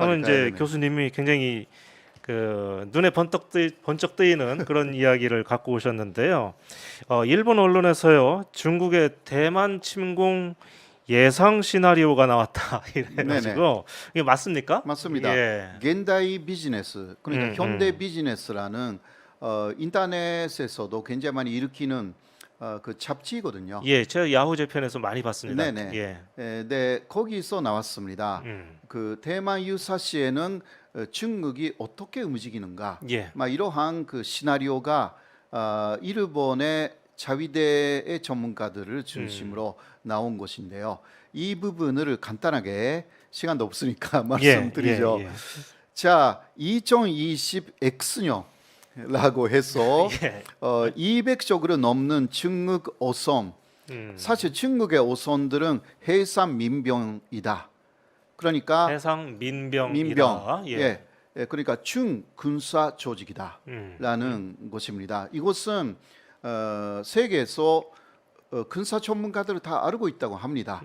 방금 이제 교수님이 굉장히 그 눈에 번쩍 뜨이는 그런 이야기를 갖고 오셨는데요. 일본 언론에서요, 중국의 대만 침공 예상 시나리오가 나왔다 이래가지고 이게 맞습니까? 맞습니다. 예. 겐다이 비즈니스, 그러니까 음, 현대 비즈니스라는 인터넷에서도 굉장히 많이 일으키는 그 잡지거든요. 예, 제가 야후 재편에서 많이 봤습니다. 네네. 예. 네, 거기서 나왔습니다. 그 대만 유사시에는 중국이 어떻게 움직이는가, 예. 막 이러한 그 시나리오가 일본의 자위대의 전문가들을 중심으로 나온 것인데요. 이 부분을 간단하게 시간도 없으니까 말씀드리죠. 예, 예, 예. 자, 2020 X년라고 해서 예. 200쪽으로 넘는 중국 어선. 사실 중국의 어선들은 해상 민병이다. 그러니까 해상 민병이다. 민병, 예. 그러니까 중군사 조직이다라는 것입니다. 이것은 세계에서 군사 전문가들을 다 알고 있다고 합니다.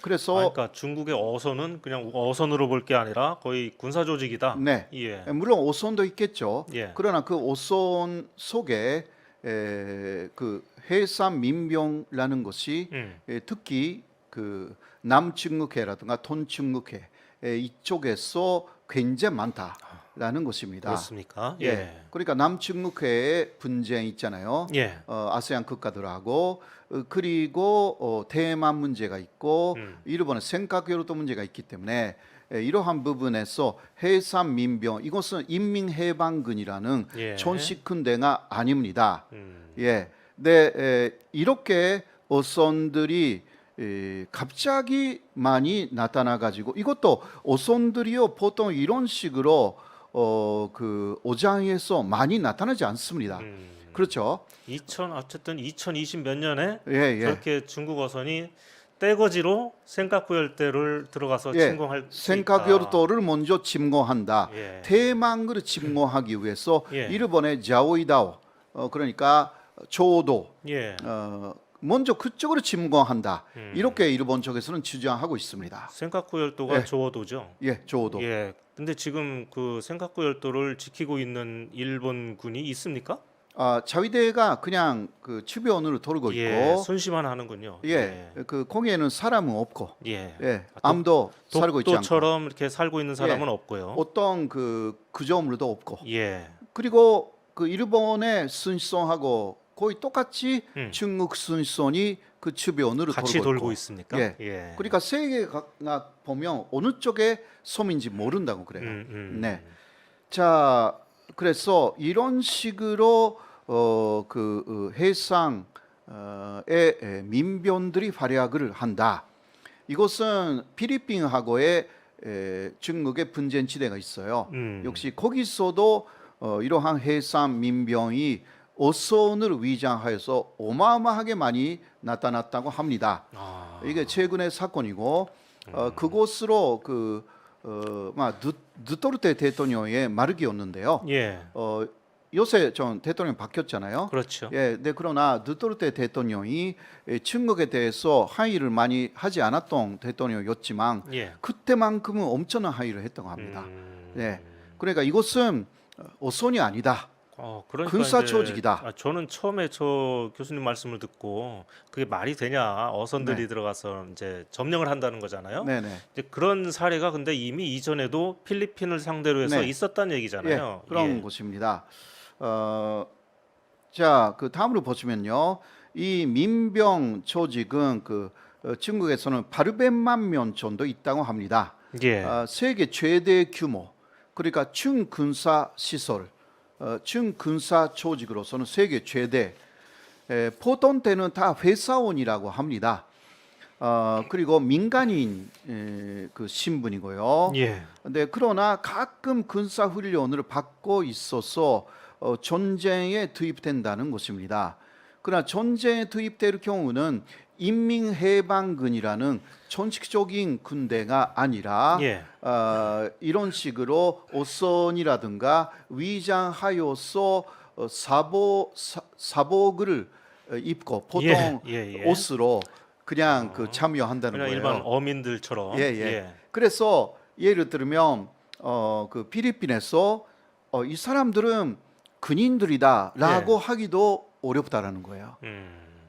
그래서 그러니까 중국의 어선은 그냥 어선으로 볼 게 아니라 거의 군사 조직이다. 네, 예. 물론 어선도 있겠죠. 예. 그러나 그 어선 속에 그 해상 민병라는 것이 특히 그 남중국해라든가 동중국해 이쪽에서 굉장히 많다라는 것입니다. 그렇습니까? 예. 그러니까 남중국해에 분쟁 있잖아요. 예. 아세안 국가들하고 그리고 대만 문제가 있고 일본의 센카쿠요도 문제가 있기 때문에 이러한 부분에서 해상 민병 이것은 인민해방군이라는 예. 전식 군대가 아닙니다. 예. 네, 이렇게 어선들이 갑자기 많이 나타나 가지고 이것도 어선들이요 보통 이런 식으로 그 어장에서 많이 나타나지 않습니다. 그렇죠? 어쨌든 2020 몇 년에 예, 예. 저렇게 중국 어선이 떼거지로 센카쿠 열대를 들어가서 예, 침공할 수 센카쿠요도를 먼저 침공한다. 예. 대만을 침공하기 위해서 예. 일본의 자오이다오 그러니까 조도 예. 먼저 그쪽으로 침공한다. 이렇게 일본 쪽에서는 주장하고 있습니다. 센카쿠 열도가 예. 조도죠. 예, 조도. 예. 근데 지금 그 센카쿠 열도를 지키고 있는 일본군이 있습니까? 자위대가 그냥 그 주변으로 돌고 예. 있고, 순시만 하는군요. 예, 그 거기에는 사람은 없고, 예. 예, 암도 살고 있지 않고, 독도처럼 이렇게 살고 있는 사람은 없고요. 어떤 그 구조물도 없고, 예. 그리고 그 일본의 순선하고 거의 똑같이 중국 순선이 그 주변으로 같이 돌고 돌고 있고, 있습니까? 예. 예. 그러니까 세계가 보면 어느 쪽에 섬인지 모른다고 그래요. 네. 자, 그래서 이런 식으로 해상의 민병들이 활약을 한다. 이것은 필리핀하고의 중국의 분쟁지대가 있어요. 역시 거기서도 이러한 해상 민병이 어선을 위장하여서 어마어마하게 많이 나타났다고 합니다. 이게 최근의 사건이고 그곳으로 두테르테 대통령의 말기였는데요. 예. 요새 전 대통령 바뀌었잖아요. 그렇죠. 예, 네, 그러나 두테르테 대통령이 중국에 대해서 항의를 많이 하지 않았던 대통령이었지만 예. 그때만큼은 엄청난 항의를 했다고 합니다. 예, 그러니까 이것은 어선이 아니다. 그러니까 군사 이제, 조직이다. 저는 처음에 저 교수님 말씀을 듣고 그게 말이 되냐 어선들이 네. 들어가서 이제 점령을 한다는 거잖아요. 네네. 이제 그런 사례가 근데 이미 이전에도 필리핀을 상대로 해서 네. 있었다는 얘기잖아요. 예, 그런 것입니다. 자, 그 다음으로 보시면요, 이 민병 조직은 그 중국에서는 800만 명 정도 있다고 합니다. 예. 세계 최대 규모, 그러니까 중군사 시설, 중군사 조직으로서는 세계 최대. 보통 때는 다 회사원이라고 합니다. 그리고 민간인 그 신분이고요. 예. 네, 그러나 가끔 군사 훈련을 받고 있어서 전쟁에 투입된다는 것입니다. 그러나 전쟁에 투입될 경우는 인민해방군이라는 전식적인 군대가 아니라 예. 이런 식으로 어선이라든가 위장하여서 사복을 입고 보통 예. 옷으로 그냥 그 참여한다는 그냥 거예요. 일반 어민들처럼. 예. 그래서 예를 들면 그 필리핀에서 이 사람들은 근인들이다라고 하기도 어렵다라는 거예요.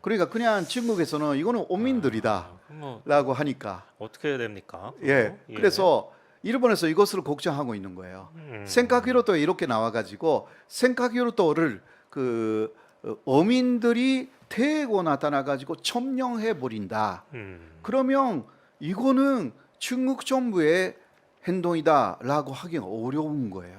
그러니까 그냥 중국에서는 이거는 오민들이다라고 뭐 하니까 어떻게 해야 됩니까? 예. 그래서 일본에서 이것을 걱정하고 있는 거예요. 생카기로또 이렇게 나와가지고 생카기로또를 그 어민들이 대거 나타나가지고 점령해 버린다. 그러면 이거는 중국 정부의 행동이다라고 하기가 어려운 거예요.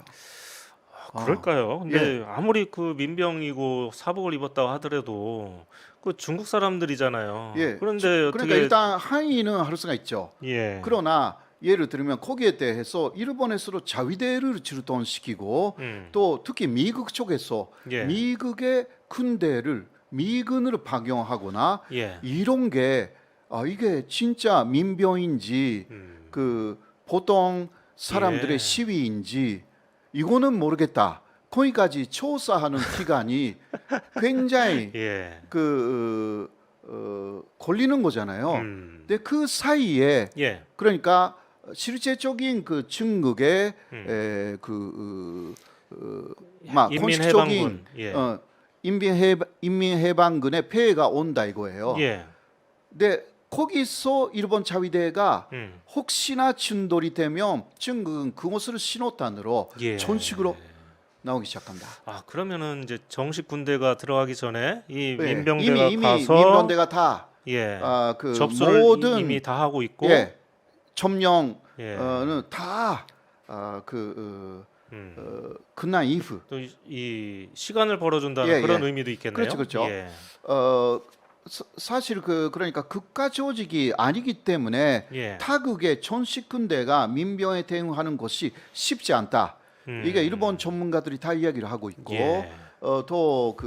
그럴까요? 근데 아무리 그 민병이고 사복을 입었다고 하더라도 그 중국 사람들이잖아요. 예. 그런데 그러니까 어떻게 일단 한의는 할 수가 있죠. 예. 그러나 예를 들면 거기에 대해서 일본에서도 자위대를 출동시키고 또 특히 미국 쪽에서 예. 미국의 군대를 미군으로 박용하거나 예. 이런 게 이게 진짜 민병인지 그 보통 사람들의 예. 시위인지 이거는 모르겠다. 거기까지 조사하는 기간이 굉장히 예. 걸리는 거잖아요. 근데 그 사이에 예. 그러니까 실제적인 그 중국의 막 공식적인 인민해방군. 예. 인민해방군의 폐해가 온다 이거예요. 예. 근데 거기서 일본 자위대가 음. 혹시나 충돌이 되면 중국은 그것을 신호탄으로 예. 전식으로 나오기 시작한다. 그러면은 이제 정식 군대가 들어가기 전에 이 예, 민병대가 이미 가서 민병대가 다 예. 그 접수를 모든 이미 다 하고 있고 예, 점령은 예. 다 끝난 이후 또 이 시간을 벌어준다는 예, 그런 예. 의미도 있겠네요. 그렇죠, 그렇죠. 예. 사실 그러니까 국가 조직이 아니기 때문에 예. 타국의 전식 군대가 민병에 대응하는 것이 쉽지 않다. 이게 일본 전문가들이 다 이야기를 하고 있고 예. 또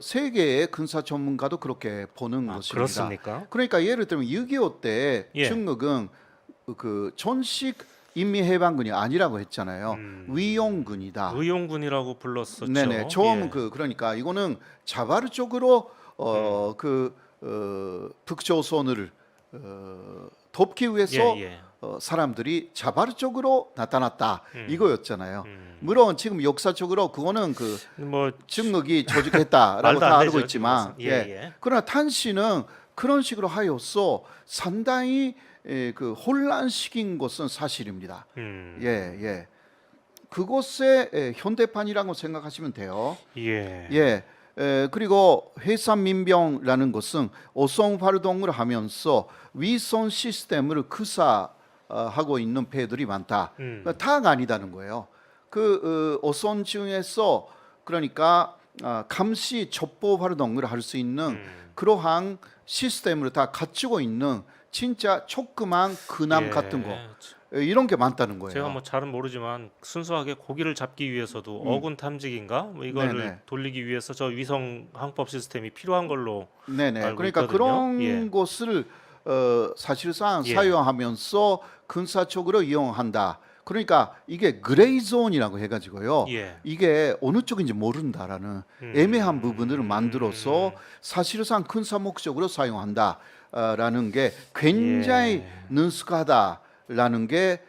세계의 군사 전문가도 그렇게 보는 것입니다. 그렇습니까? 그러니까 예를 들면 6.25 때 예. 중국은 그 전식 인민해방군이 아니라고 했잖아요. 위용군이다. 의용군이라고 불렀었죠. 네네. 처음 예. 그러니까 이거는 자발적으로 북조선을 돕기 위해서 예, 예. 사람들이 자발적으로 나타났다 이거였잖아요. 물론 지금 역사적으로 그거는 뭐 중국이 조직했다라고 말도 다 안 알고 되죠, 있지만, 지금은. 예. 그러나 탄씨는 그런 식으로 하여서 상당히 혼란시킨 것은 사실입니다. 예. 그것의 현대판이라고 생각하시면 돼요. 예. 그리고 해산민병라는 것은 어성 활동을 하면서 위성 시스템을 구사하고 있는 배들이 많다. 다가 아니다는 거예요. 어선 중에서 그러니까 감시 첩보 활동을 할 수 있는 그러한 시스템을 다 갖추고 있는 진짜 조그만 근함 예. 같은 거 이런 게 많다는 거예요. 제가 뭐 잘은 모르지만 순수하게 고기를 잡기 위해서도 어군 탐지기인가 뭐 이거를 네네. 돌리기 위해서 저 위성 항법 시스템이 필요한 걸로 네네. 알고 그러니까 있거든요. 그런 예. 것을 사실상 예. 사용하면서 군사적으로 이용한다. 그러니까 이게 그레이 존이라고 해가지고요. 예. 이게 어느 쪽인지 모른다라는 애매한 부분을 만들어서 사실상 군사 목적으로 사용한다라는 게 굉장히 능숙하다라는 게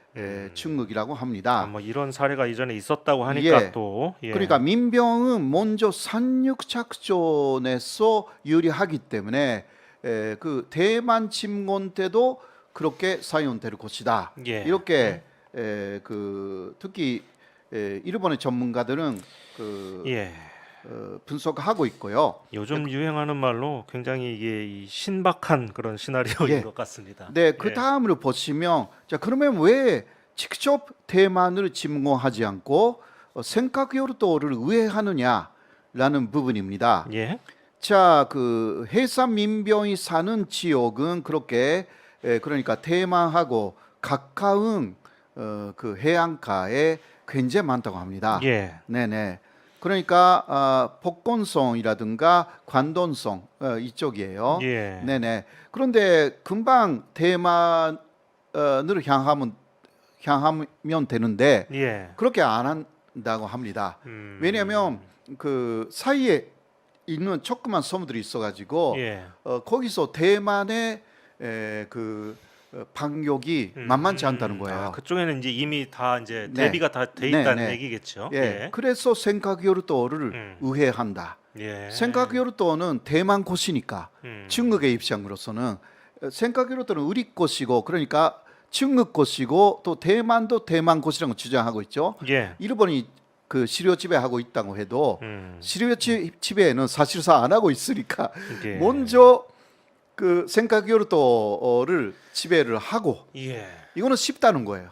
중국이라고 합니다. 뭐 이런 사례가 이전에 있었다고 하니까 예. 또 예. 그러니까 민병은 먼저 상륙 작전에서 유리하기 때문에 그 대만 침공 때도 그렇게 사용될 것이다. 예. 이렇게 특히 일본의 전문가들은 예. 분석하고 있고요. 요즘 유행하는 말로 굉장히 이게 이 신박한 그런 시나리오인 예. 것 같습니다. 네, 그 다음으로 보시면 자 그러면 왜 직접 대만을 침공하지 않고 생카교도를 왜 하느냐라는 부분입니다. 예. 자, 해산 민병이 사는 지역은 그렇게 그러니까 대만하고 가까운 그 해안가에 굉장히 많다고 합니다. 예. 네네. 그러니까 복건성이라든가 관돈성 이쪽이에요. 예. 네네. 그런데 금방 대만을 향하면 되는데 예. 그렇게 안 한다고 합니다. 왜냐하면 그 사이에 있는 조그만 섬들이 있어가지고 예. 거기서 대만의 반격이 만만치 않다는 거예요. 아, 그쪽에는 이제 이미 다 이제 네. 대비가 다 돼 네, 있다는 네. 얘기겠죠. 예. 그래서 생각요르도를 음. 우회한다. 예. 생각요르도는 대만 곳이니까 음. 중국의 입장으로서는 생각요르도는 우리 곳이고 그러니까 중국 곳이고 또 대만도 대만 곳이라고 주장하고 있죠. 예. 일본이 그 시료 지배하고 있다고 해도 음. 시료 지배는 사실상 안 하고 있으니까 이게 먼저 그 생각요르도를 지배를 하고 예. 이거는 쉽다는 거예요.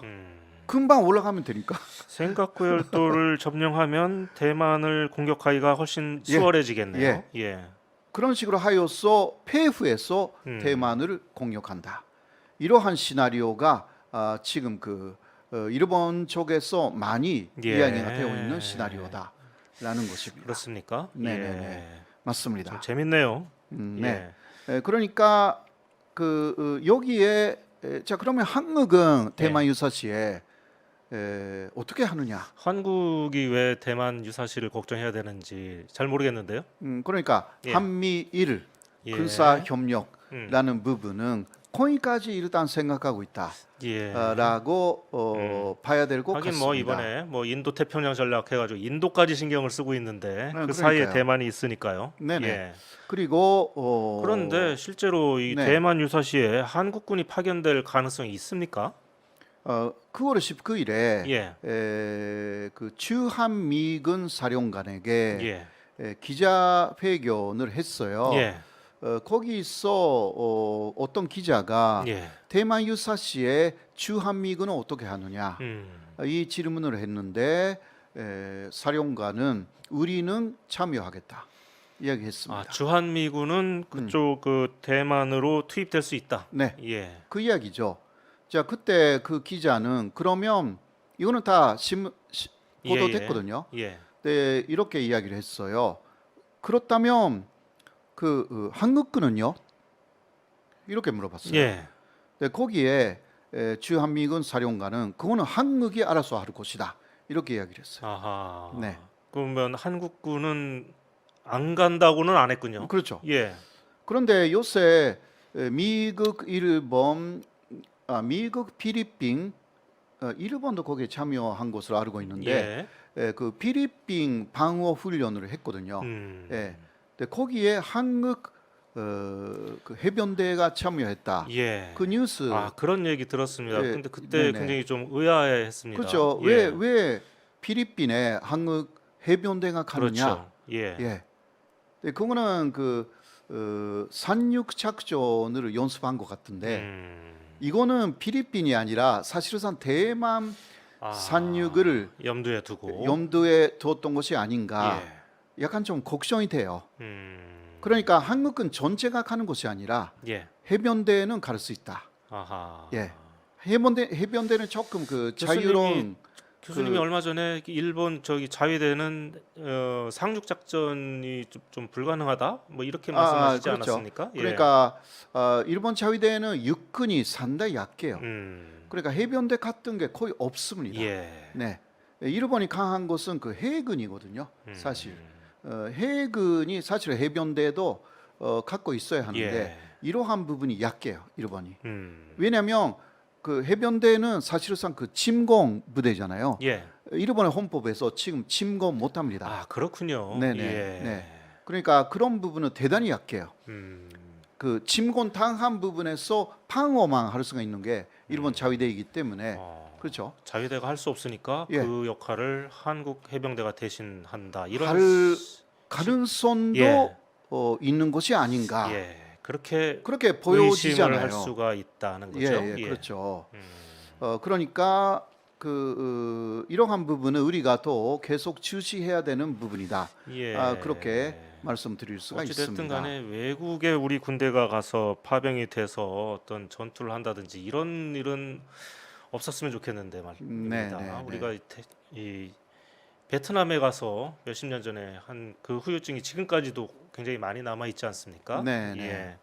금방 올라가면 되니까. 생각구 열도를 점령하면 대만을 공격하기가 훨씬 예. 수월해지겠네요. 예. 예. 그런 식으로 하여서 폐후해서 대만을 공격한다. 이러한 시나리오가 지금 그 일본 쪽에서 많이 예. 이야기가 되고 있는 시나리오다라는 것입니다. 그렇습니까? 네네네. 예. 맞습니다. 좀 재밌네요. 네. 예. 그러니까 그 여기에 자 그러면 한국은 대만 유사시에 어떻게 하느냐? 한국이 왜 대만 유사시를 걱정해야 되는지 잘 모르겠는데요. 그러니까 예. 한미일 예. 군사 협력라는 부분은 거기까지 일단 생각하고 예. 있다라고 봐야 될 것 하긴 같습니다. 뭐 이번에 뭐 인도 태평양 전략 해가지고 인도까지 신경을 쓰고 있는데 그 그러니까요. 사이에 대만이 있으니까요. 네네. 예. 그리고 그런데 실제로 이 네. 대만 유사시에 한국군이 파견될 가능성이 있습니까? 9월 19일에 예. 그 주한미군 사령관에게 예. 기자회견을 했어요. 예. 거기서 어떤 기자가 예. 대만 유사시에 주한미군은 어떻게 하느냐 이 질문을 했는데 사령관은 우리는 참여하겠다 이야기했습니다. 아, 주한미군은 그쪽 그 대만으로 투입될 수 있다. 네, 예. 그 이야기죠. 자 그때 그 기자는 그러면 이거는 다 보도됐거든요. 예. 네, 이렇게 이야기를 했어요. 그렇다면 그 한국군은요? 이렇게 물어봤어요. 예. 네, 거기에 주한미군 사령관은 그거는 한국이 알아서 할 것이다. 이렇게 이야기를 했어요. 아하. 네. 그러면 한국군은 안 간다고는 안 했군요. 그렇죠. 예. 그런데 요새 미국, 일본, 미국, 필리핀, 일본도 거기에 참여한 것으로 알고 있는데 그 필리핀 방어 훈련을 했거든요. 예. 근데 거기에 한국 그 해병대가 참여했다. 예. 그 뉴스. 아, 그런 얘기 들었습니다. 예, 근데 그때 네네. 굉장히 좀 의아해했습니다. 그렇죠. 예. 왜 필리핀에 한국 해병대가 가느냐? 그렇죠. 예. 예. 근데 그거는 그 산육 작전을 연습한 것 같은데 이거는 필리핀이 아니라 사실상 대만 산육을 염두에 두고 염두에 뒀던 것이 아닌가. 예. 약간 좀 걱정이 돼요. 그러니까 한국은 전체가 가는 것이 아니라 예. 해병대는 갈 수 있다. 아하. 예. 해병대는 조금 그 자유로운 교수님이 얼마 전에 일본 저기 자위대는 상륙 작전이 좀 불가능하다 뭐 이렇게 말씀하시지 그렇죠. 않았습니까? 예. 그러니까 일본 자위대는 육군이 상당히 약해요. 그러니까 해병대 같은 게 거의 없습니다. 예. 네. 일본이 강한 것은 그 해군이거든요. 사실 해군이 사실 해병대도 갖고 있어야 하는데 예. 이러한 부분이 약해요. 일본이. 음. 왜냐하면 그 해병대는 사실상 그 침공 부대잖아요. 예. 일본의 헌법에서 지금 침공 못합니다. 아, 그렇군요. 네네. 예. 네. 그러니까 그런 부분은 대단히 약해요. 그 침공 당한 부분에서 방어만 할 수가 있는 게 일본 자위대이기 때문에 그렇죠. 자위대가 할 수 없으니까 예. 그 역할을 한국 해병대가 대신한다. 이런 할 가능성도 예. 있는 것이 아닌가. 예. 그렇게 그렇게 의심을 보여지잖아요. 할 수가 있다는 거죠. 예, 예. 그렇죠. 그러니까 이러한 부분은 우리가 또 계속 주시해야 되는 부분이다. 예. 그렇게 말씀드릴 수가 어찌됐든 있습니다. 간에 외국에 우리 군대가 가서 파병이 돼서 어떤 전투를 한다든지 이런 일은 없었으면 좋겠는데 말입니다. 네, 네, 우리가 이 베트남에 가서 몇십 년 전에 한 그 후유증이 지금까지도 굉장히 많이 남아 있지 않습니까? 네, 네. 예.